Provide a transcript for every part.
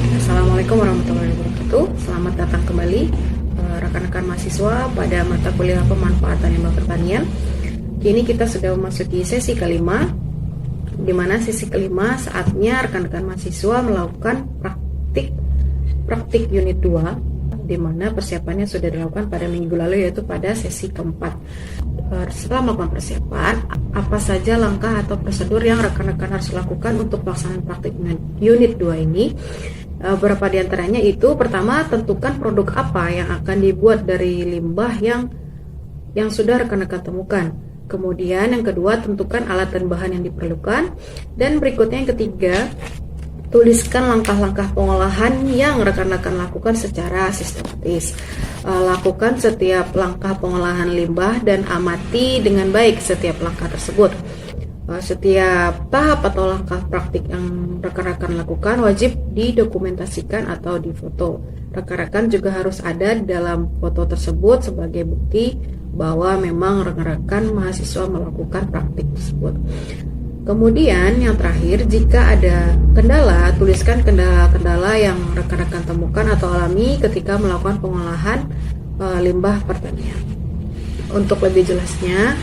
Assalamualaikum warahmatullahi wabarakatuh. Selamat datang kembali rekan-rekan mahasiswa pada mata kuliah pemanfaatan limbah pertanian. Kini kita sudah memasuki sesi kelima, di mana sesi kelima saatnya rekan-rekan mahasiswa melakukan praktik unit 2, di mana persiapannya sudah dilakukan pada minggu lalu, yaitu pada sesi keempat. Setelah melakukan persiapan, apa saja langkah atau prosedur yang rekan-rekan harus lakukan untuk pelaksanaan praktik unit 2 ini? Beberapa di antaranya itu, pertama, tentukan produk apa yang akan dibuat dari limbah yang sudah rekan-rekan temukan. Kemudian yang kedua, tentukan alat dan bahan yang diperlukan. Dan berikutnya yang ketiga, tuliskan langkah-langkah pengolahan yang rekan-rekan lakukan secara sistematis. Lakukan setiap langkah pengolahan limbah dan amati dengan baik setiap langkah tersebut. Setiap tahap atau langkah praktik yang rekan-rekan lakukan wajib didokumentasikan atau difoto. Rekan-rekan juga harus ada dalam foto tersebut sebagai bukti bahwa memang rekan-rekan mahasiswa melakukan praktik tersebut. Kemudian yang terakhir, jika ada kendala, tuliskan kendala-kendala yang rekan-rekan temukan atau alami ketika melakukan pengolahan limbah pertanian. Untuk lebih jelasnya,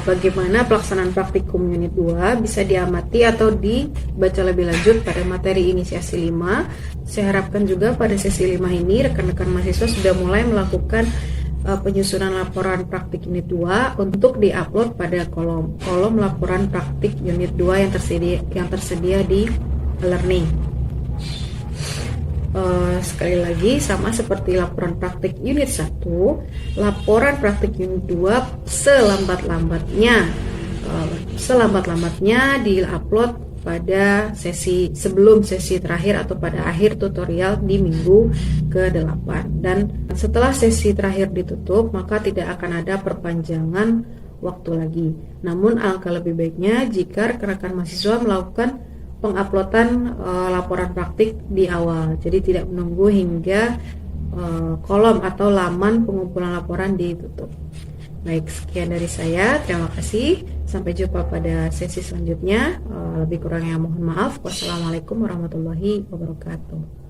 bagaimana pelaksanaan praktikum unit 2 bisa diamati atau dibaca lebih lanjut pada materi inisiasi 5. Saya harapkan juga pada sesi 5 ini rekan-rekan mahasiswa sudah mulai melakukan penyusunan laporan praktik unit 2 untuk diupload pada kolom laporan praktik unit 2 yang tersedia di e-learning. Sekali lagi, sama seperti laporan praktik unit 1, laporan praktik unit 2 selambat-lambatnya diupload pada sebelum sesi terakhir atau pada akhir tutorial di minggu ke-8. Dan setelah sesi terakhir ditutup, maka tidak akan ada perpanjangan waktu lagi. Namun alangkah lebih baiknya jika rekan-rekan mahasiswa melakukan penguploadan laporan praktik di awal. Jadi tidak menunggu hingga kolom atau laman pengumpulan laporan ditutup. Baik, sekian dari saya. Terima kasih. Sampai jumpa pada sesi selanjutnya. Lebih kurangnya mohon maaf. Wassalamualaikum warahmatullahi wabarakatuh.